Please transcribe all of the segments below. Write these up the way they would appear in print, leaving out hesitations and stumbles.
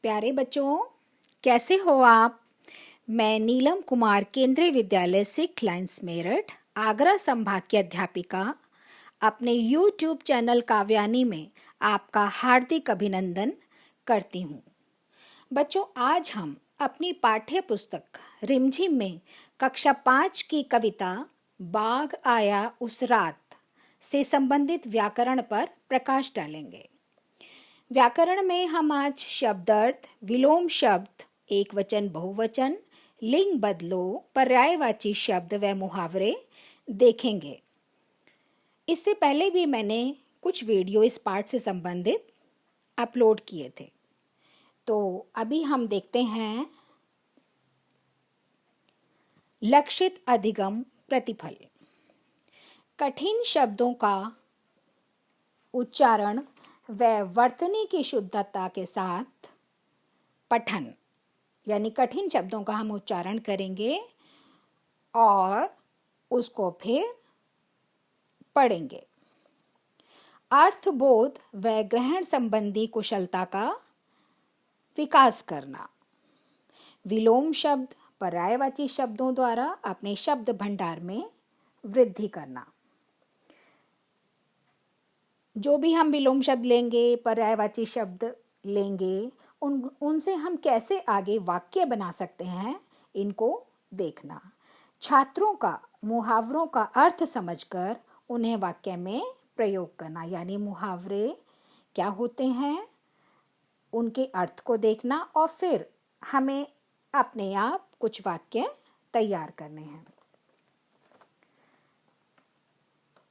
प्यारे बच्चों, कैसे हो आप? मैं नीलम कुमार केंद्रीय विद्यालय सिख लाइन्स मेरठ आगरा संभाग की अध्यापिका अपने YouTube चैनल काव्यानी में आपका हार्दिक अभिनंदन करती हूँ। बच्चों, आज हम अपनी पाठ्य पुस्तक रिमझिम में कक्षा 5 की कविता बाघ आया उस रात से संबंधित व्याकरण पर प्रकाश डालेंगे। व्याकरण में हम आज शब्दार्थ, विलोम शब्द, एक वचन बहुवचन, लिंग बदलो, पर्यायवाची शब्द व मुहावरे देखेंगे। इससे पहले भी मैंने कुछ वीडियो इस पाठ से संबंधित अपलोड किए थे। तो अभी हम देखते हैं लक्षित अधिगम प्रतिफल। कठिन शब्दों का उच्चारण व वर्तनी की शुद्धता के साथ पठन, यानी कठिन शब्दों का हम उच्चारण करेंगे और उसको फिर पढ़ेंगे। अर्थबोध व ग्रहण संबंधी कुशलता का विकास करना। विलोम शब्द, पर्यायवाची शब्दों द्वारा अपने शब्द भंडार में वृद्धि करना। जो भी हम विलोम शब्द लेंगे, पर्यायवाची शब्द लेंगे, उनसे हम कैसे आगे वाक्य बना सकते हैं, इनको देखना। छात्रों का मुहावरों का अर्थ समझकर उन्हें वाक्य में प्रयोग करना, यानी मुहावरे क्या होते हैं, उनके अर्थ को देखना और फिर हमें अपने आप कुछ वाक्य तैयार करने हैं।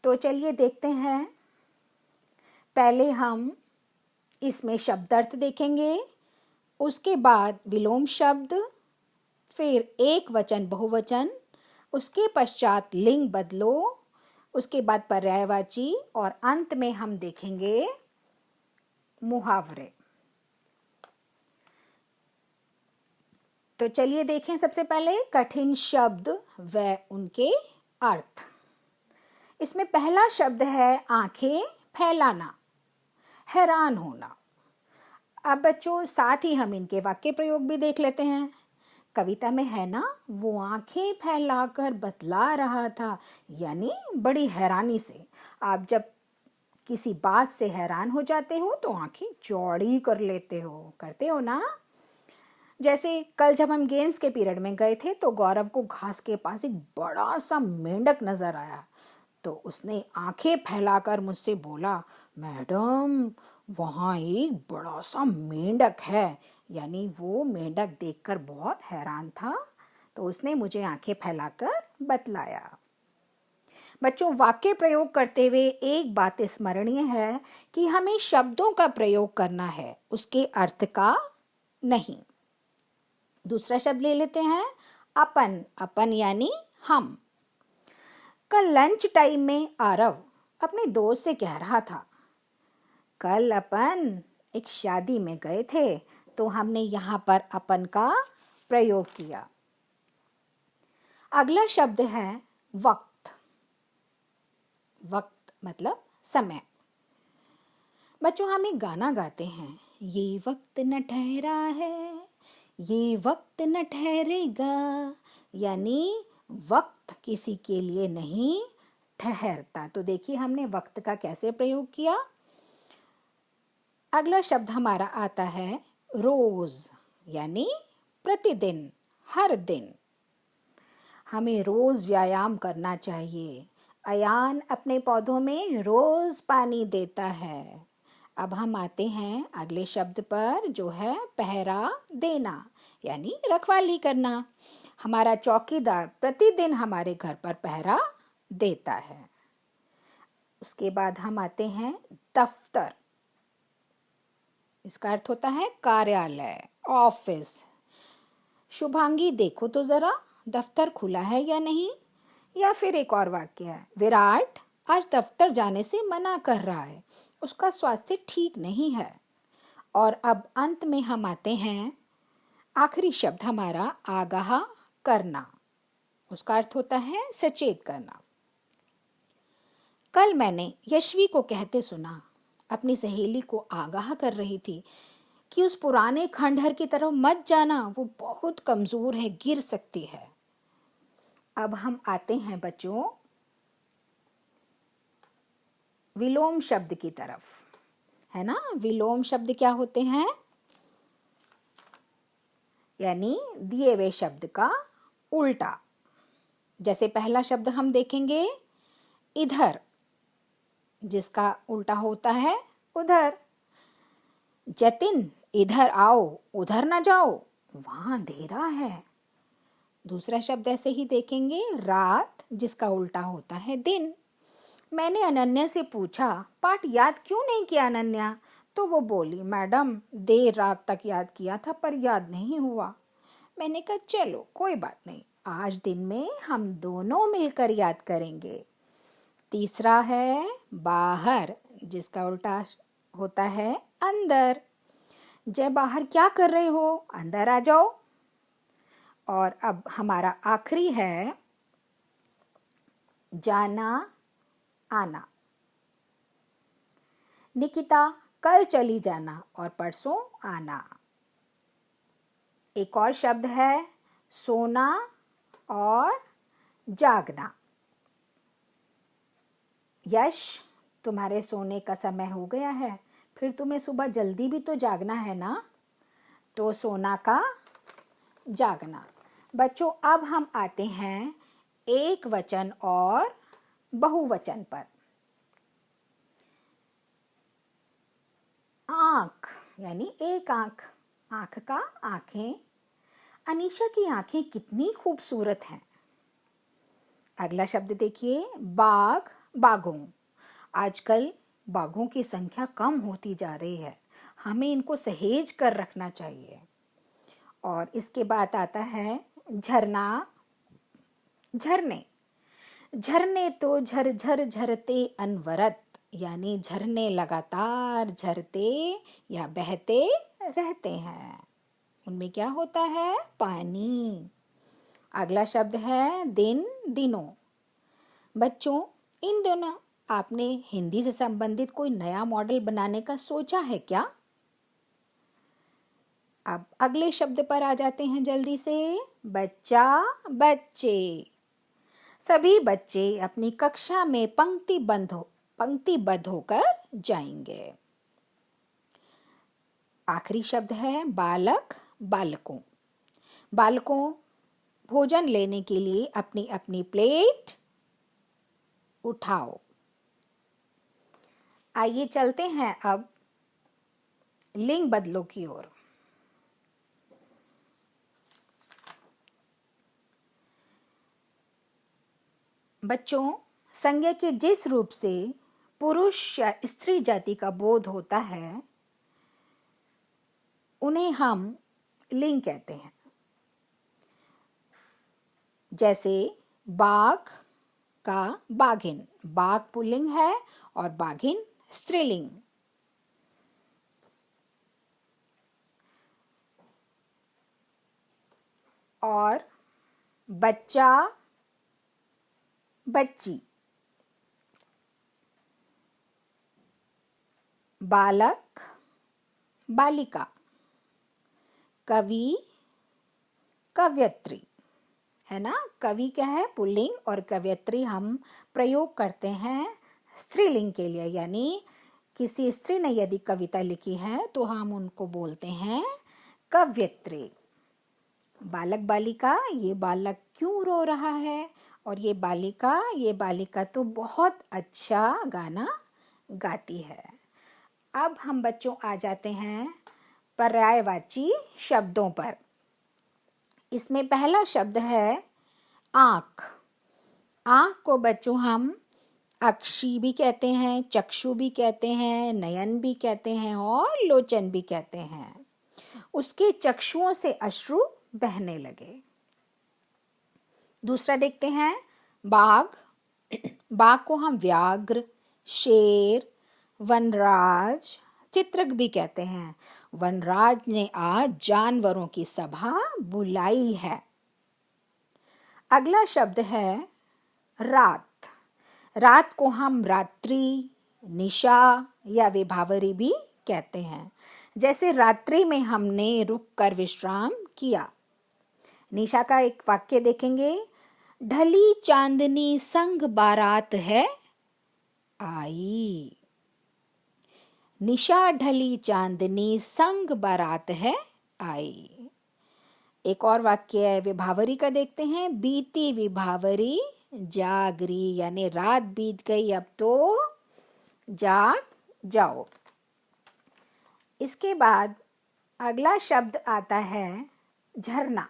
तो चलिए देखते हैं। पहले हम इसमें शब्दार्थ देखेंगे, उसके बाद विलोम शब्द, फिर एक वचन बहुवचन, उसके पश्चात लिंग बदलो, उसके बाद पर्यायवाची और अंत में हम देखेंगे मुहावरे। तो चलिए देखें सबसे पहले कठिन शब्द व उनके अर्थ। इसमें पहला शब्द है आंखें फैलाना, हैरान होना। अब बच्चों, साथ ही हम इनके वाक्य प्रयोग भी देख लेते हैं। कविता में है ना, वो आंखें फैलाकर बतला रहा था, यानी बड़ी हैरानी से। आप जब किसी बात से हैरान हो जाते हो तो आंखें चौड़ी कर लेते हो, करते हो ना। जैसे कल जब हम गेम्स के पीरियड में गए थे तो गौरव को घास के पास एक बड़ा सा मेंढक नजर आया, तो उसने आंखें फैलाकर मुझसे बोला, मैडम वहाँ एक बड़ा सा मेंढक है। यानी वो मेंढक देखकर बहुत हैरान था, तो उसने मुझे आंखें फैलाकर बतलाया। बच्चों, वाक्य प्रयोग करते हुए एक बात स्मरणीय है कि हमें शब्दों का प्रयोग करना है, उसके अर्थ का नहीं। दूसरा शब्द ले लेते हैं अपन। अपन यानी हम। कल लंच टाइम में आरव अपने दोस्त से कह रहा था, कल अपन एक शादी में गए थे तो हमने यहाँ पर अपन का प्रयोग किया। अगला शब्द है वक्त। वक्त मतलब समय। बच्चों, हम एक गाना गाते हैं, ये वक्त न ठहरा है, ये वक्त न ठहरेगा, यानी वक्त किसी के लिए नहीं ठहरता। तो देखिए हमने वक्त का कैसे प्रयोग किया। अगला शब्द हमारा आता है रोज, यानी प्रतिदिन, हर दिन। हमें रोज व्यायाम करना चाहिए। अयान अपने पौधों में रोज पानी देता है। अब हम आते हैं अगले शब्द पर, जो है पहरा देना, यानी रखवाली करना। हमारा चौकीदार प्रतिदिन हमारे घर पर पहरा देता है। उसके बाद हम आते हैं दफ्तर। इसका अर्थ होता है कार्यालय, ऑफिस। शुभांगी देखो तो जरा दफ्तर खुला है या नहीं। या फिर एक और वाक्य है, विराट आज दफ्तर जाने से मना कर रहा है, उसका स्वास्थ्य ठीक नहीं है। और अब अंत में हम आते हैं, आखिरी शब्द हमारा आगाह करना। उसका अर्थ होता है सचेत करना। कल मैंने यशवी को कहते सुना, अपनी सहेली को आगाह कर रही थी कि उस पुराने खंडहर की तरफ मत जाना, वो बहुत कमजोर है, गिर सकती है। अब हम आते हैं बच्चों विलोम शब्द की तरफ, है ना। विलोम शब्द क्या होते हैं? यानी दिए हुए शब्द का उल्टा। जैसे पहला शब्द हम देखेंगे इधर, जिसका उल्टा होता है उधर। जतिन इधर आओ, उधर ना जाओ, वहां अंधेरा है। दूसरा शब्द ऐसे ही देखेंगे रात, जिसका उल्टा होता है दिन। मैंने अनन्या से पूछा, पाठ याद क्यों नहीं किया अनन्या? तो वो बोली, मैडम देर रात तक याद किया था पर याद नहीं हुआ। मैंने कहा चलो कोई बात नहीं, आज दिन में हम दोनों मिलकर याद करेंगे। तीसरा है बाहर, जिसका उल्टा होता है अंदर। जय बाहर क्या कर रहे हो? अंदर आ जाओ। और अब हमारा आखिरी है जाना आना। निकिता कल चली जाना और परसों आना। एक और शब्द है सोना और जागना। यश, तुम्हारे सोने का समय हो गया है, फिर तुम्हें सुबह जल्दी भी तो जागना है ना। तो सोना का जागना। बच्चों अब हम आते हैं एक वचन और बहुवचन पर। आँख यानी एक आँख, आँख का आँखें। अनीशा की आँखें कितनी खूबसूरत हैं। अगला शब्द देखिए बाघ, बाघों। आजकल बाघों की संख्या कम होती जा रही है, हमें इनको सहेज कर रखना चाहिए। और इसके बाद आता है झरना, झरने। झरने तो झरझर झरते अनवरत, यानी झरने लगातार झरते या बहते रहते हैं। उनमें क्या होता है? पानी। अगला शब्द है दिन, दिनों। बच्चों इन दिनों आपने हिंदी से संबंधित कोई नया मॉडल बनाने का सोचा है क्या? अब अगले शब्द पर आ जाते हैं जल्दी से। बच्चा, बच्चे। सभी बच्चे अपनी कक्षा में पंक्तिबद्ध होकर जाएंगे। आखिरी शब्द है बालक, बालकों। बालकों भोजन लेने के लिए अपनी अपनी प्लेट उठाओ। आइए चलते हैं अब लिंग बदलों की ओर। बच्चों संज्ञा के जिस रूप से पुरुष या स्त्री जाति का बोध होता है, उन्हें हम लिंग कहते हैं। जैसे बाघ का बाघिन, बाघ पुल्लिंग है और बाघिन स्त्रीलिंग। और बच्चा, बच्ची। बालक, बालिका। कवि, कवयत्री, है ना। कवि क्या है? पुल्लिंग, और कवयत्री हम प्रयोग करते हैं स्त्रीलिंग के लिए, यानी किसी स्त्री ने यदि कविता लिखी है तो हम उनको बोलते हैं कवयत्री। बालक, बालिका, ये बालक क्यों रो रहा है? और ये बालिका तो बहुत अच्छा गाना गाती है। अब हम बच्चों आ जाते हैं पर्यायवाची शब्दों पर। इसमें पहला शब्द है आँख। आँख को बच्चों हम अक्षी भी कहते हैं, चक्षु भी कहते हैं, नयन भी कहते हैं और लोचन भी कहते हैं। उसके चक्षुओं से अश्रु बहने लगे। दूसरा देखते हैं बाघ। बाघ को हम व्याघ्र, शेर, वनराज, चित्रक भी कहते हैं। वनराज ने आज जानवरों की सभा बुलाई है। अगला शब्द है रात। रात को हम रात्रि, निशा या विभावरी भी कहते हैं। जैसे रात्रि में हमने रुक कर विश्राम किया। निशा का एक वाक्य देखेंगे, ढली चांदनी संग बारात है आई। निशा ढली चांदनी संग बारात है आई। एक और वाक्य है विभावरी का, देखते हैं, बीती विभावरी जागरी, यानी रात बीत गई अब तो जाग जाओ। इसके बाद अगला शब्द आता है झरना।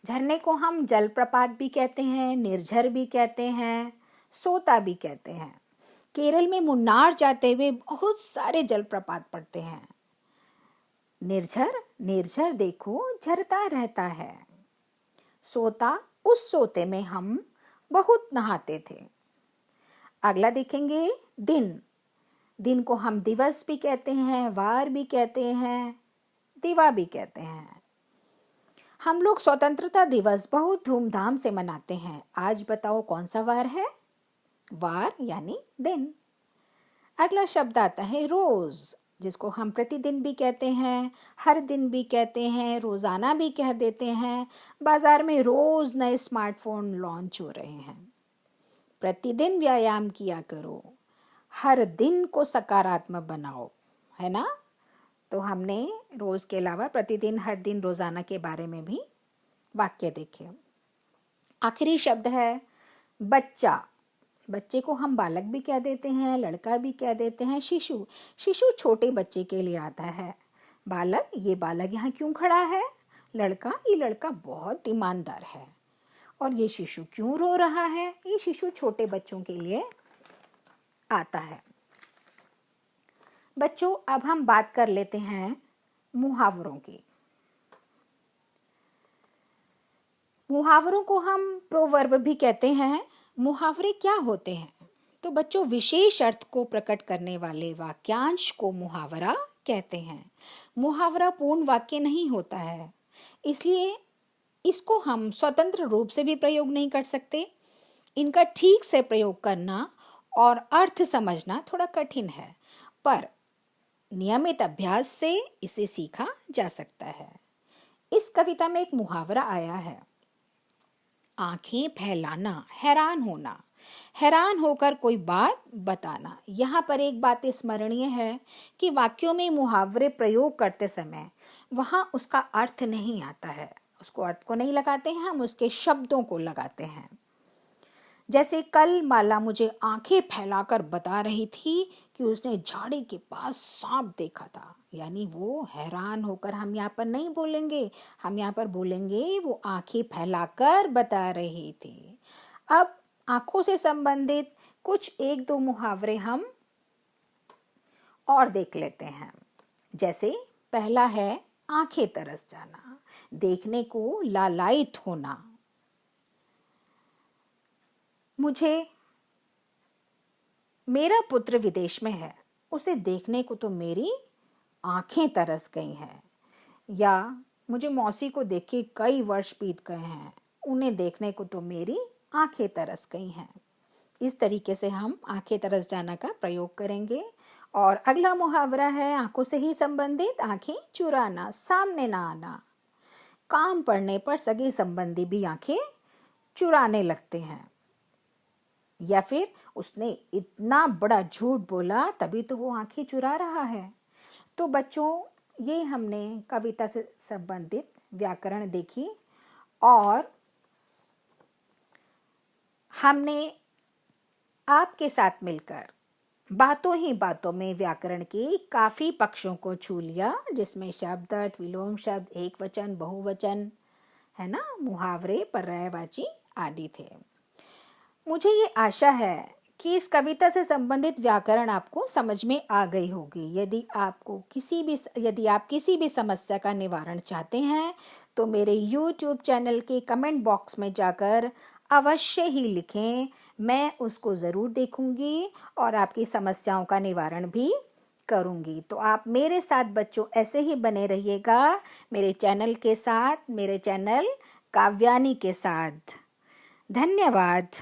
झरने को हम जलप्रपात भी कहते हैं, निर्झर भी कहते हैं, सोता भी कहते हैं। केरल में मुन्नार जाते हुए बहुत सारे जलप्रपात पड़ते हैं। निर्झर, निर्झर देखो झरता रहता है। सोता, उस सोते में हम बहुत नहाते थे। अगला देखेंगे दिन। दिन को हम दिवस भी कहते हैं, वार भी कहते हैं, दिवा भी कहते हैं। हम लोग स्वतंत्रता दिवस बहुत धूमधाम से मनाते हैं। आज बताओ कौन सा वार है? वार यानी दिन। अगला शब्द आता है रोज, जिसको हम प्रतिदिन भी कहते हैं, हर दिन भी कहते हैं, रोजाना भी कह देते हैं। बाजार में रोज नए स्मार्टफोन लॉन्च हो रहे हैं। प्रतिदिन व्यायाम किया करो, हर दिन को सकारात्मक बनाओ, है ना? तो हमने रोज के अलावा प्रतिदिन, हर दिन, रोजाना के बारे में भी वाक्य देखे। आखिरी शब्द है बच्चा। बच्चे को हम बालक भी कह देते हैं, लड़का भी कह देते हैं, शिशु। शिशु छोटे बच्चे के लिए आता है। बालक, ये बालक यहाँ क्यों खड़ा है? लड़का, ये लड़का बहुत ईमानदार है। और ये शिशु क्यों रो रहा है? ये शिशु छोटे बच्चों के लिए आता है। बच्चों, अब हम बात कर लेते हैं मुहावरों की। मुहावरों को हम प्रोवर्ब भी कहते हैं। मुहावरे क्या होते हैं? तो बच्चों, विशेष अर्थ को प्रकट करने वाले वाक्यांश को मुहावरा कहते हैं। मुहावरा पूर्ण वाक्य नहीं होता है, इसलिए इसको हम स्वतंत्र रूप से भी प्रयोग नहीं कर सकते। इनका ठीक से प्रयोग करना और अर्थ समझना थोड़ा कठिन है, पर नियमित अभ्यास से इसे सीखा जा सकता है। इस कविता में एक मुहावरा आया है, आंखें फैलाना, हैरान होना, हैरान होकर कोई बात बताना। यहाँ पर एक बात स्मरणीय है कि वाक्यों में मुहावरे प्रयोग करते समय वहाँ उसका अर्थ नहीं आता है, उसको अर्थ को नहीं लगाते हैं, हम उसके शब्दों को लगाते हैं। जैसे कल माला मुझे आंखें फैलाकर बता रही थी कि उसने झाड़ी के पास सांप देखा था, यानी वो हैरान होकर हम यहाँ पर नहीं बोलेंगे, हम यहाँ पर बोलेंगे वो आंखें फैलाकर बता रही थी। अब आंखों से संबंधित कुछ एक दो मुहावरे हम और देख लेते हैं। जैसे पहला है आंखें तरस जाना, देखने को लालायित होना। मेरा पुत्र विदेश में है, उसे देखने को तो मेरी आंखें तरस गई हैं। या मुझे मौसी को देख के कई वर्ष बीत गए हैं, उन्हें देखने को तो मेरी आंखें तरस गई हैं। इस तरीके से हम आंखें तरस जाना का प्रयोग करेंगे। और अगला मुहावरा है आंखों से ही संबंधित, आंखें चुराना, सामने ना आना। काम पड़ने पर सगे संबंधी भी आंखें चुराने लगते हैं। या फिर उसने इतना बड़ा झूठ बोला तभी तो वो आंखें चुरा रहा है। तो बच्चों, ये हमने कविता से संबंधित व्याकरण देखी और हमने आपके साथ मिलकर बातों ही बातों में व्याकरण के काफी पक्षों को छू लिया, जिसमें शब्द अर्थ, विलोम शब्द, एक वचन, बहुवचन, है ना, मुहावरे, पर्यायवाची आदि थे। मुझे ये आशा है कि इस कविता से संबंधित व्याकरण आपको समझ में आ गई होगी। यदि आप किसी भी समस्या का निवारण चाहते हैं तो मेरे YouTube चैनल के कमेंट बॉक्स में जाकर अवश्य ही लिखें, मैं उसको ज़रूर देखूंगी और आपकी समस्याओं का निवारण भी करूंगी। तो आप मेरे साथ बच्चों ऐसे ही बने रहिएगा, मेरे चैनल के साथ, मेरे चैनल काव्यानी के साथ। धन्यवाद।